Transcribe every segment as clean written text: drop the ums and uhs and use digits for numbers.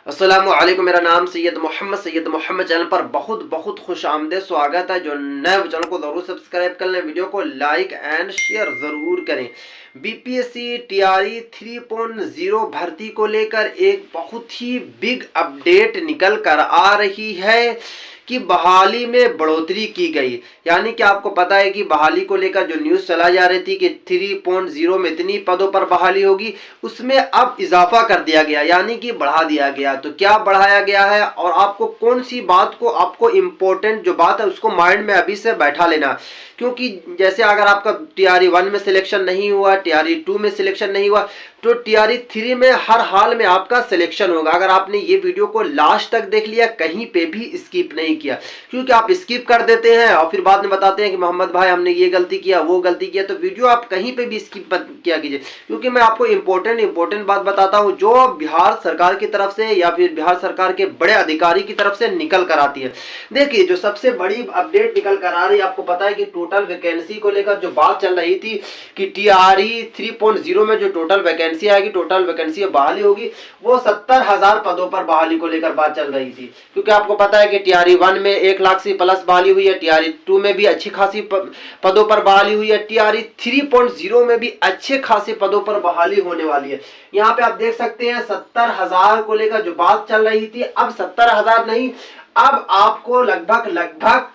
अस्सलामुअलैकुम। मेरा नाम सैयद मोहम्मद चैनल पर बहुत बहुत खुश आमदेद स्वागत है। जो नए चैनल को जरूर सब्सक्राइब कर लें, वीडियो को लाइक एंड शेयर जरूर करें। बीपीएससी टीआरई 3.0 भर्ती को लेकर एक बहुत ही बिग अपडेट निकल कर आ रही है कि बहाली में बढ़ोतरी की गई। यानी कि आपको पता है कि बहाली को लेकर जो न्यूज़ चलाई जा रही थी कि 3.0 में इतनी पदों पर बहाली होगी, उसमें अब इजाफा कर दिया गया, यानी कि बढ़ा दिया गया। तो क्या बढ़ाया गया है और आपको कौन सी बात को, आपको इम्पोर्टेंट जो बात है उसको माइंड में अभी से बैठा लेना। क्योंकि जैसे अगर आपका टीआरई 1 में सिलेक्शन नहीं हुआ, टीआरई 2 में सिलेक्शन नहीं हुआ, तो टीआरई 3 में हर हाल में आपका सिलेक्शन होगा। अगर आपने ये वीडियो को लास्ट तक देख लिया, कहीं पे भी स्किप नहीं किया, क्योंकि आप स्किप कर देते हैं और फिर बाद में बताते हैं कि मोहम्मद भाई हमने ये गलती किया, वो गलती किया। तो वीडियो आप कहीं पे भी स्किप किया कीजिए, क्योंकि मैं आपको इंपॉर्टेंट बात बताता हूँ जो बिहार सरकार की तरफ से या फिर बिहार सरकार के बड़े अधिकारी की तरफ से निकल कर आती है। देखिए, जो सबसे बड़ी अपडेट निकल कर आ रही है, आपको पता है कि टोटल वैकेंसी को लेकर जो बात चल रही थी कि टीआरई 3.0 में जो टोटल वैकेंसी आएगी, टोटल वैकेंसी बहाली होगी, वो 70,000 पदों पर बहाली को लेकर बात चल रही थी। क्योंकि आपको पता है कि टीआरई 1 में 1 लाख से प्लस बहाली हुई है, टीआरई 2 में भी अच्छी खासी पदों पर बहाली हुई है, टीआरई 3.0 में भी अच्छे खासे पदों पर बहाली होने वाली है। यहाँ पे आप देख सकते हैं 70,000 को लेकर जो बात चल रही थी, अब 70,000 नहीं, अब आपको लगभग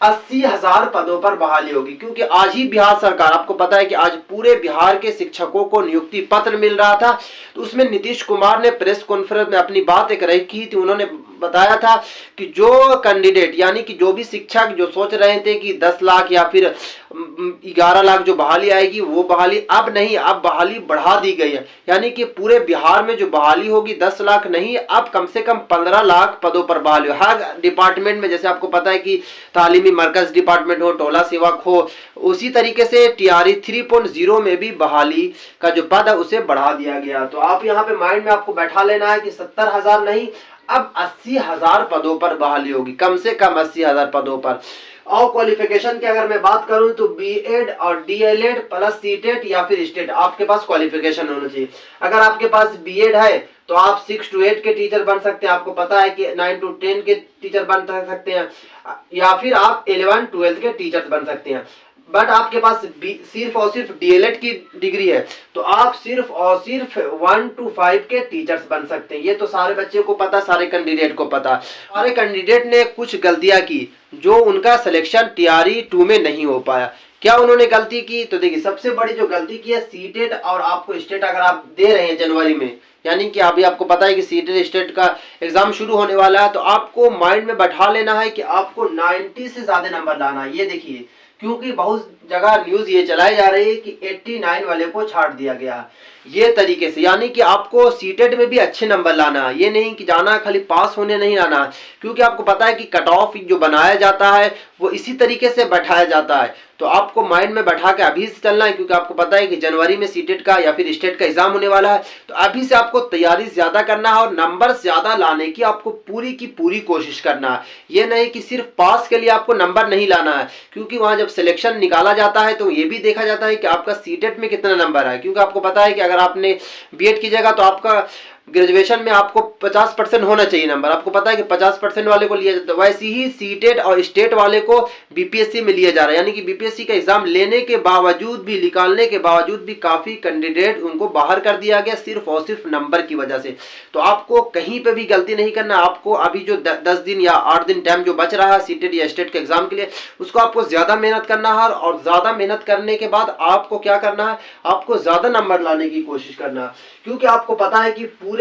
80,000 पदों पर बहाली होगी। क्योंकि आज ही बिहार सरकार, आपको पता है कि आज पूरे बिहार के शिक्षकों को नियुक्ति पत्र मिल रहा था, तो उसमें नीतीश कुमार ने प्रेस कॉन्फ्रेंस में अपनी बात एक रही की थी। उन्होंने बताया था कि जो कैंडिडेट, यानी कि जो भी शिक्षक जो सोच रहे थे कि 10 लाख या फिर 11 लाख जो बहाली आएगी, वो बहाली अब नहीं, अब बहाली बढ़ा दी गई है। यानी कि पूरे बिहार में जो बहाली होगी 10 लाख नहीं, अब कम से कम 15 लाख पदों पर बहाली हो हर डिपार्टमेंट में। जैसे आपको पता है कि तालीमी मरकज डिपार्टमेंट हो, टोला सेवक हो, उसी तरीके से टीआरई 3.0 में भी बहाली का जो पद है उसे बढ़ा दिया गया। तो आप यहाँ पे माइंड में आपको बैठा लेना है कि 70,000 नहीं, अब 80,000 पदों पर बहाली होगी, कम से कम 80,000 पदों पर। और क्वालिफिकेशन की अगर मैं बात करूं तो बीएड और डीएलएड प्लस सीटेट या फिर स्टेट, आपके पास क्वालिफिकेशन होना चाहिए। अगर आपके पास बीएड है तो आप 6 to 8 के टीचर बन सकते हैं, आपको पता है कि 9 to 10 के टीचर बन सकते हैं, या फिर आप 11-12 के टीचर बन सकते हैं। बट आपके पास सिर्फ और सिर्फ डीएलएड की डिग्री है तो आप सिर्फ और सिर्फ 1 to 5 के टीचर्स बन सकते हैं। ये तो सारे बच्चे को पता, सारे कैंडिडेट को पता। सारे कैंडिडेट ने कुछ गलतियां की जो उनका सिलेक्शन टीआरई 2 में नहीं हो पाया। क्या उन्होंने गलती की? तो देखिए, सबसे बड़ी जो गलती की है, सीटेट और आपको स्टेट अगर आप दे रहे हैं जनवरी में, यानी कि अभी आपको पता है कि सीटेट स्टेट का एग्जाम शुरू होने वाला है, तो आपको माइंड में बैठा लेना है कि आपको 90 से ज्यादा नंबर लाना है। ये देखिए, क्योंकि बहुत जगह न्यूज ये चलाई जा रही है कि 89 वाले को छाट दिया गया ये तरीके से। यानी कि आपको सीटेट में भी अच्छे नंबर लाना है, ये नहीं कि जाना खाली पास होने नहीं आना है। क्योंकि आपको पता है कि कट ऑफ जो बनाया जाता है वो इसी तरीके से बैठाया जाता है। तो आपको माइंड में बैठा के अभी से चलना है, क्योंकि आपको पता है कि जनवरी में सीटेट का या फिर स्टेट का एग्जाम होने वाला है। तो अभी से आपको तैयारी ज्यादा करना है और नंबर ज्यादा लाने की आपको पूरी की पूरी कोशिश करना है। ये नहीं कि सिर्फ पास के लिए आपको नंबर नहीं लाना है, क्योंकि वहां जब सिलेक्शन निकाला जाता है तो ये भी देखा जाता है कि आपका सीटेट में कितना नंबर है। क्योंकि आपको पता है कि अगर आपने बीएड कीजिएगा तो आपका ग्रेजुएशन में आपको 50% होना चाहिए नंबर। आपको पता है कि 50% वाले को लिया जाता है, वैसे ही सीटेट और स्टेट वाले को बीपीएससी में लिया जा रहा है। यानी कि बीपीएससी का एग्जाम लेने के बावजूद भी, निकालने के बावजूद भी काफी कैंडिडेट उनको बाहर कर दिया गया सिर्फ और सिर्फ नंबर की वजह से। तो आपको कहीं पे भी गलती नहीं करना। आपको अभी जो 10 दिन या 8 दिन टाइम जो बच रहा है सीटेट या स्टेट के एग्जाम के लिए, उसको आपको ज्यादा मेहनत करना है। और ज्यादा मेहनत करने के बाद आपको क्या करना है, आपको ज्यादा नंबर लाने की कोशिश करना है। क्योंकि आपको पता है कि पूरे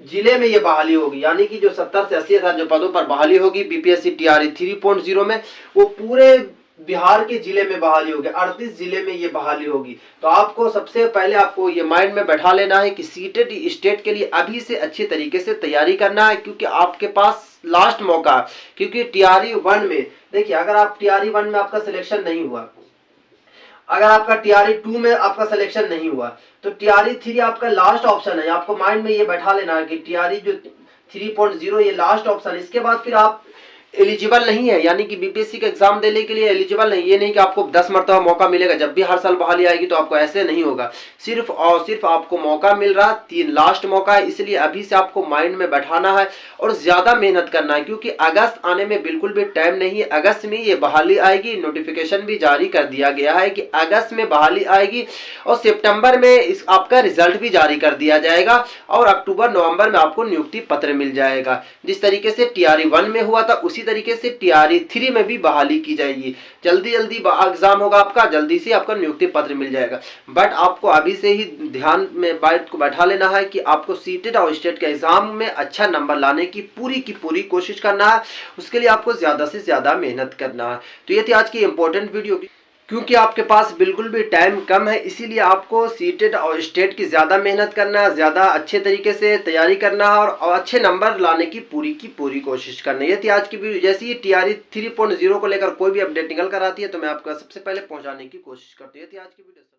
जिले में ये बहाली होगी, यानी कि जो 70 से 80,000 जो पदों पर बहाली होगी बीपीएससी टीआरई 3.0 में, वो पूरे बिहार के जिले में बहाली होगी, 38 जिले में ये बहाली होगी। तो आपको सबसे पहले आपको ये माइंड में बैठा लेना है कि सीटेट स्टेट के लिए अभी से अच्छी तरीके से तैयारी करना है, क्योंकि आपके पास लास्ट मौका। क्योंकि टीआरई 1 में देखिए, अगर आप टीआरई 1 में आपका सिलेक्शन नहीं हुआ, अगर आपका टीआरई 2 में आपका सिलेक्शन नहीं हुआ, तो टीआरई 3 आपका लास्ट ऑप्शन है। आपको माइंड में ये बैठा लेना है कि टीआरई जो 3.0 ये लास्ट ऑप्शन है। इसके बाद फिर आप एलिजिबल नहीं है, यानी कि बीपीएससी का एग्जाम देने के लिए एलिजिबल नहीं। ये नहीं कि आपको 10 मरतबा मौका मिलेगा, जब भी हर साल बहाली आएगी तो आपको ऐसे नहीं होगा। सिर्फ और सिर्फ आपको मौका मिल रहा 3 लास्ट मौका है, इसलिए अभी से आपको माइंड में बैठाना है और ज्यादा मेहनत करना है, क्योंकि अगस्त आने में बिल्कुल भी टाइम नहीं है। अगस्त में ये बहाली आएगी, नोटिफिकेशन भी जारी कर दिया गया है कि अगस्त में बहाली आएगी और सितंबर में इस आपका रिजल्ट भी जारी कर दिया जाएगा और अक्टूबर नवंबर में आपको नियुक्ति पत्र मिल जाएगा। जिस तरीके से टीआरई 1 में हुआ था उसी तरीके से टीआरई 3 में भी बहाली की जाएगी। जल्दी जल्दी एग्जाम होगा आपका, जल्दी से आपका नियुक्ति पत्र मिल जाएगा। बट आपको अभी से ही ध्यान में बात को बैठा लेना है कि आपको सीटेट और स्टेट के एग्जाम में अच्छा नंबर लाने की पूरी कोशिश करना है। उसके लिए आपको ज्यादा से ज्यादा मेहनत करना है। तो ये थी आज की इंपॉर्टेंट वीडियो, क्योंकि आपके पास बिल्कुल भी टाइम कम है, इसीलिए आपको सीटेट और स्टेट की ज़्यादा मेहनत करना है, ज़्यादा अच्छे तरीके से तैयारी करना है और अच्छे नंबर लाने की पूरी कोशिश करना है। ये थी आज की वीडियो। जैसे ही टीआरई 3.0 को लेकर कोई भी अपडेट निकल कर आती है तो मैं आपको सबसे पहले पहुंचाने की कोशिश करती हूँ। ये थी आज की वीडियो।